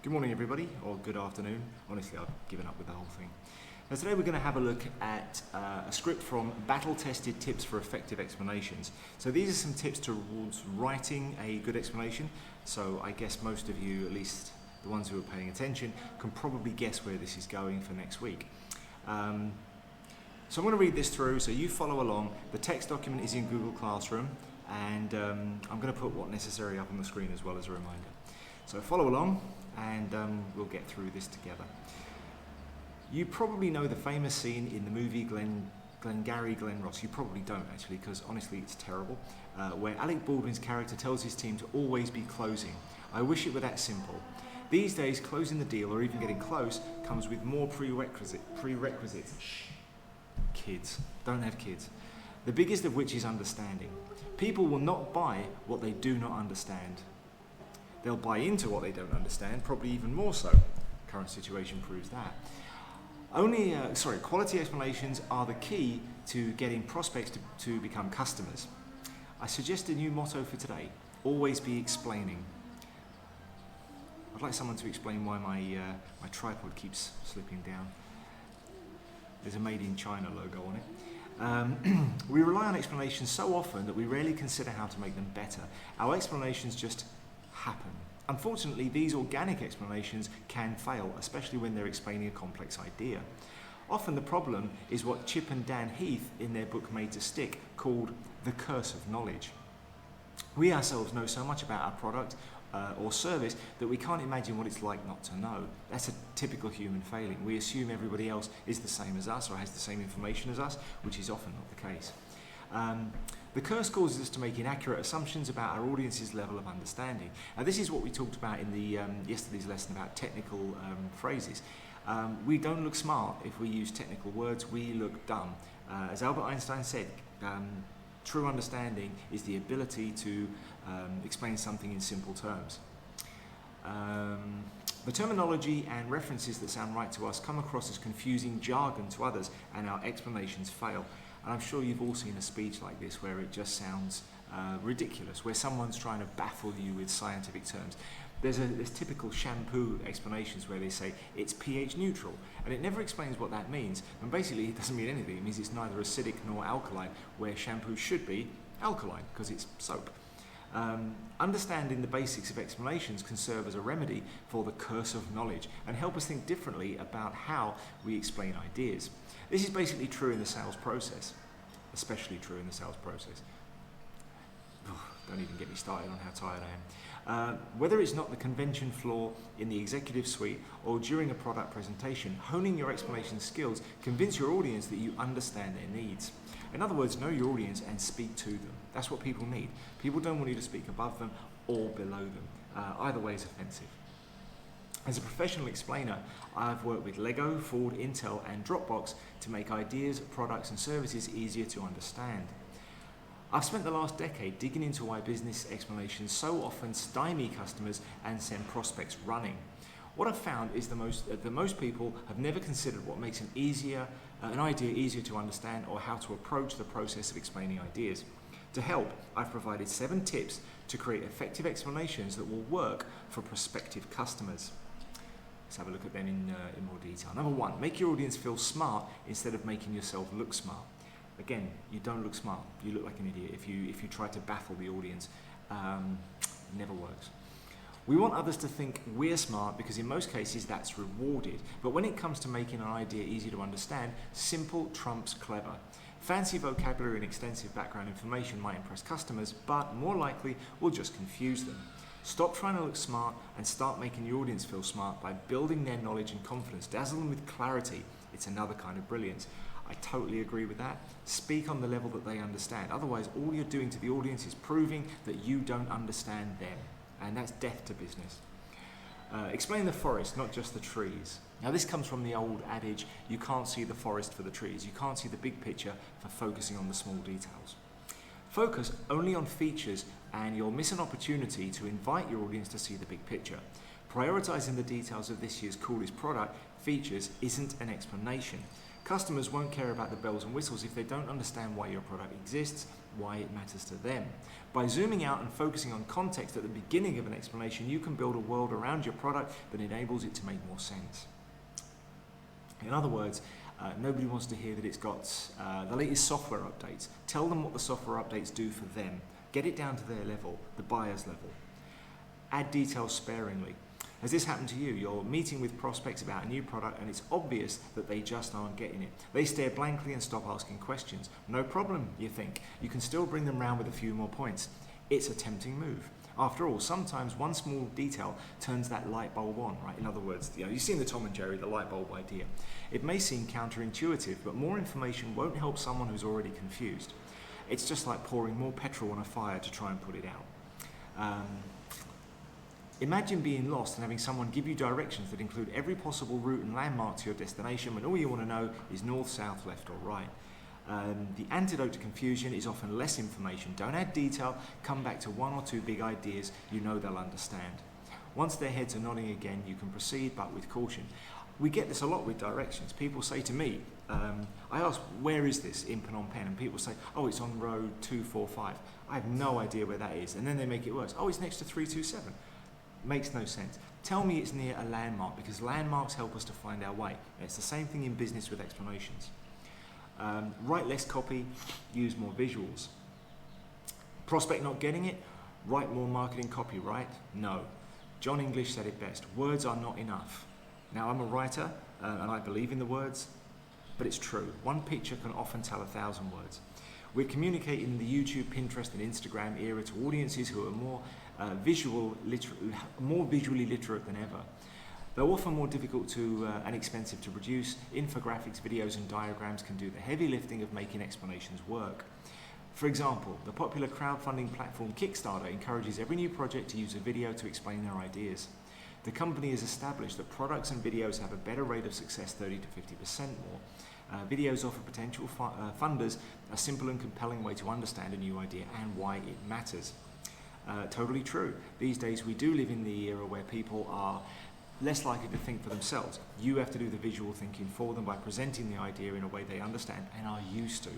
Good morning everybody, or good afternoon. Honestly, I've given up with the whole thing. Now today we're going to have a look at a script from Battle-Tested Tips for Effective Explanations. So these are some tips towards writing a good explanation. So I guess most of you, at least the ones who are paying attention, can probably guess where this is going for next week. So I'm going to read this through, so you follow along. The text document is in Google Classroom, and I'm going to put what necessary up on the screen as well as a reminder. So follow along, and we'll get through this together. You probably know the famous scene in the movie Glengarry Glen Ross. You probably don't actually, because honestly it's terrible, where Alec Baldwin's character tells his team to always be closing. I wish it were that simple. These days, closing the deal or even getting close comes with more prerequisites. Shh. Kids. Don't have kids. The biggest of which is understanding. People will not buy what they do not understand. They'll buy into what they don't understand, probably even more so. Current situation proves that. Quality explanations are the key to getting prospects to become customers. I suggest a new motto for today: always be explaining. I'd like someone to explain why my tripod keeps slipping down. There's a Made in China logo on it. We rely on explanations so often that we rarely consider how to make them better. Our explanations just happen. Unfortunately, these organic explanations can fail, especially when they're explaining a complex idea. Often the problem is what Chip and Dan Heath in their book Made to Stick called the curse of knowledge. We ourselves know so much about our product or service that we can't imagine what it's like not to know. That's a typical human failing. We assume everybody else is the same as us or has the same information as us, which is often not the case. The curse causes us to make inaccurate assumptions about our audience's level of understanding. Now, this is what we talked about in the yesterday's lesson about technical phrases. We don't look smart if we use technical words, we look dumb. As Albert Einstein said, true understanding is the ability to explain something in simple terms. The terminology and references that sound right to us come across as confusing jargon to others, and our explanations fail. And I'm sure you've all seen a speech like this where it just sounds ridiculous, where someone's trying to baffle you with scientific terms. There's typical shampoo explanations where they say it's pH neutral, and it never explains what that means. And basically it doesn't mean anything. It means it's neither acidic nor alkaline, where shampoo should be alkaline because it's soap. Understanding the basics of explanations can serve as a remedy for the curse of knowledge and help us think differently about how we explain ideas. This is basically true in the sales process, especially true in the sales process. Don't even get me started on how tired I am. Whether it's not the convention floor, in the executive suite, or during a product presentation, honing your explanation skills convince your audience that you understand their needs. In other words, know your audience and speak to them. That's what people need. People don't want you to speak above them or below them. Either way is offensive. As a professional explainer, I've worked with Lego, Ford, Intel, and Dropbox to make ideas, products, and services easier to understand. I've spent the last decade digging into why business explanations so often stymie customers and send prospects running. What I've found is that most people have never considered what makes an idea easier to understand, or how to approach the process of explaining ideas. To help, I've provided 7 tips to create effective explanations that will work for prospective customers. Let's have a look at them in more detail. Number 1, make your audience feel smart instead of making yourself look smart. Again, you don't look smart. You look like an idiot if you try to baffle the audience. It never works. We want others to think we're smart because in most cases that's rewarded. But when it comes to making an idea easy to understand, simple trumps clever. Fancy vocabulary and extensive background information might impress customers, but more likely will just confuse them. Stop trying to look smart and start making your audience feel smart by building their knowledge and confidence. Dazzle them with clarity. It's another kind of brilliance. I totally agree with that. Speak on the level that they understand. Otherwise, all you're doing to the audience is proving that you don't understand them. And that's death to business. Explain the forest, not just the trees. Now this comes from the old adage, you can't see the forest for the trees. You can't see the big picture for focusing on the small details. Focus only on features and you'll miss an opportunity to invite your audience to see the big picture. Prioritizing the details of this year's coolest product features isn't an explanation. Customers won't care about the bells and whistles if they don't understand why your product exists, why it matters to them. By zooming out and focusing on context at the beginning of an explanation, you can build a world around your product that enables it to make more sense. In other words, nobody wants to hear that it's got the latest software updates. Tell them what the software updates do for them. Get it down to their level, the buyer's level. Add details sparingly. Has this happened to you? You're meeting with prospects about a new product and it's obvious that they just aren't getting it. They stare blankly and stop asking questions. No problem, you think. You can still bring them round with a few more points. It's a tempting move. After all, sometimes one small detail turns that light bulb on, right? In other words, you've seen the Tom and Jerry, the light bulb idea. It may seem counterintuitive, but more information won't help someone who's already confused. It's just like pouring more petrol on a fire to try and put it out. Imagine being lost and having someone give you directions that include every possible route and landmark to your destination when all you want to know is north, south, left or right. The antidote to confusion is often less information. Don't add detail, come back to one or two big ideas you know they'll understand. Once their heads are nodding again, you can proceed, but with caution. We get this a lot with directions. People say to me, I ask, where is this in Phnom Penh? And people say, oh, it's on road 245. I have no idea where that is. And then they make it worse. Oh, it's next to 327. Makes no sense. Tell me it's near a landmark, because landmarks help us to find our way. And it's the same thing in business with explanations. Write less copy, use more visuals. Prospect not getting it? Write more marketing copy, right? No. John English said it best. Words are not enough. Now, I'm a writer and I believe in the words, but it's true. One picture can often tell 1,000 words. We're communicating in the YouTube, Pinterest and Instagram era to audiences who are more visually literate than ever. Though often more difficult to and expensive to produce, infographics, videos and diagrams can do the heavy lifting of making explanations work. For example, the popular crowdfunding platform Kickstarter encourages every new project to use a video to explain their ideas. The company has established that products and videos have a better rate of success, 30 to 50% more. Videos offer potential funders a simple and compelling way to understand a new idea and why it matters. Totally true. These days we do live in the era where people are less likely to think for themselves. You have to do the visual thinking for them by presenting the idea in a way they understand and are used to.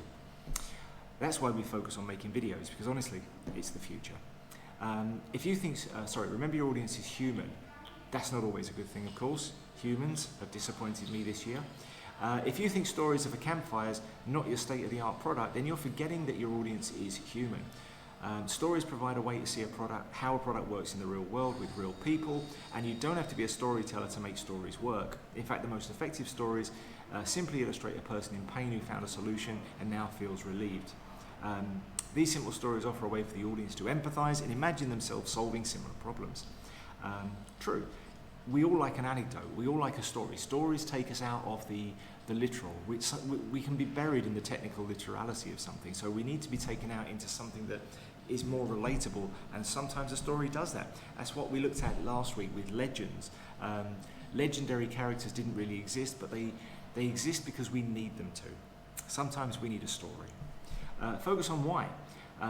That's why we focus on making videos, because honestly, it's the future. If you think, remember your audience is human. That's not always a good thing, of course. Humans have disappointed me this year. If you think stories over campfires, not your state-of-the-art product, then you're forgetting that your audience is human. Stories provide a way to see how a product works in the real world with real people, and you don't have to be a storyteller to make stories work. In fact, the most effective stories simply illustrate a person in pain who found a solution and now feels relieved. These simple stories offer a way for the audience to empathize and imagine themselves solving similar problems. True. We all like an anecdote. We all like a story. Stories take us out of the literal. We can be buried in the technical literality of something, so we need to be taken out into something that is more relatable, and sometimes a story does that. That's what we looked at last week with legends. Legendary characters didn't really exist, but they exist because we need them to. Sometimes we need a story. Focus on why.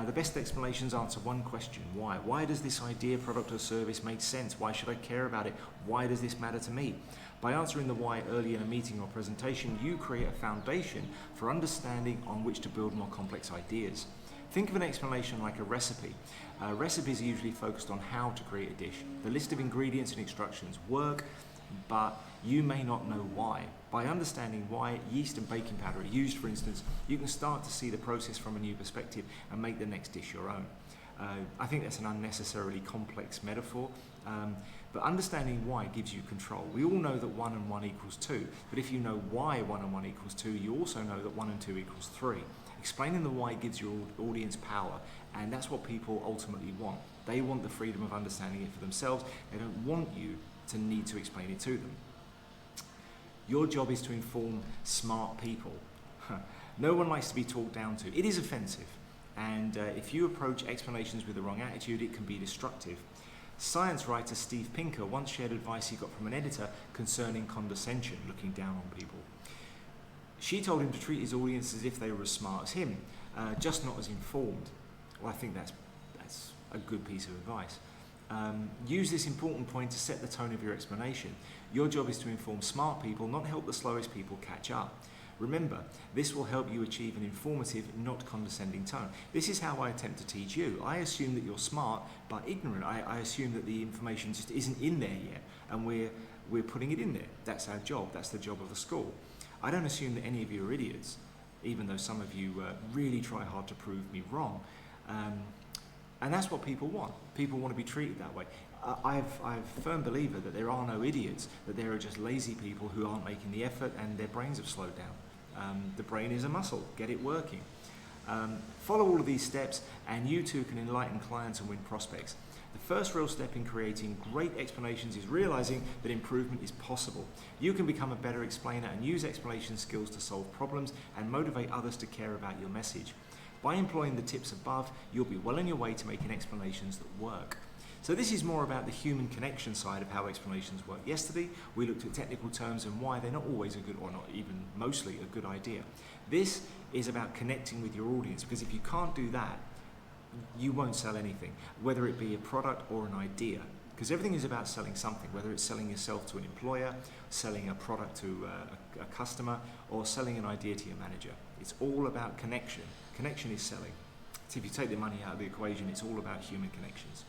The best explanations answer one question: why? Why does this idea, product or service make sense? Why should I care about it? Why does this matter to me? By answering the why early in a meeting or presentation, you create a foundation for understanding on which to build more complex ideas. Think of an explanation like a recipe. Recipes are usually focused on how to create a dish. The list of ingredients and instructions work, but you may not know why. By understanding why yeast and baking powder are used, for instance, you can start to see the process from a new perspective and make the next dish your own. I think that's an unnecessarily complex metaphor, but understanding why gives you control. We all know that 1 and 1 equals 2, but if you know why 1 and 1 equals 2, you also know that 1 and 2 equals 3. Explaining the why gives your audience power, and that's what people ultimately want. They want the freedom of understanding it for themselves. They don't want you to need to explain it to them. Your job is to inform smart people. No one likes to be talked down to. It is offensive, and if you approach explanations with the wrong attitude, it can be destructive. Science writer Steve Pinker once shared advice he got from an editor concerning condescension, looking down on people. She told him to treat his audience as if they were as smart as him, just not as informed. Well, I think that's a good piece of advice. Use this important point to set the tone of your explanation. Your job is to inform smart people, not help the slowest people catch up. Remember, this will help you achieve an informative, not condescending tone. This is how I attempt to teach you. I assume that you're smart but ignorant. I assume that the information just isn't in there yet, and we're putting it in there. That's our job. That's the job of the school. I don't assume that any of you are idiots, even though some of you really try hard to prove me wrong. And that's what people want. People want to be treated that way. I'm a firm believer that there are no idiots, that there are just lazy people who aren't making the effort and their brains have slowed down. The brain is a muscle. Get it working. Follow all of these steps and you too can enlighten clients and win prospects. The first real step in creating great explanations is realizing that improvement is possible. You can become a better explainer and use explanation skills to solve problems and motivate others to care about your message. By employing the tips above, you'll be well on your way to making explanations that work. So this is more about the human connection side of how explanations work. Yesterday, we looked at technical terms and why they're not always a good, or not even mostly a good idea. This is about connecting with your audience, because if you can't do that, you won't sell anything, whether it be a product or an idea, because everything is about selling something, whether it's selling yourself to an employer, selling a product to a customer, or selling an idea to your manager. It's all about connection. Connection is selling. So if you take the money out of the equation, it's all about human connections.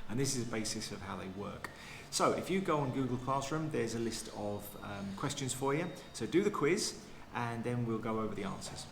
And this is the basis of how they work. So if you go on Google Classroom, there's a list of questions for you. So do the quiz, and then we'll go over the answers.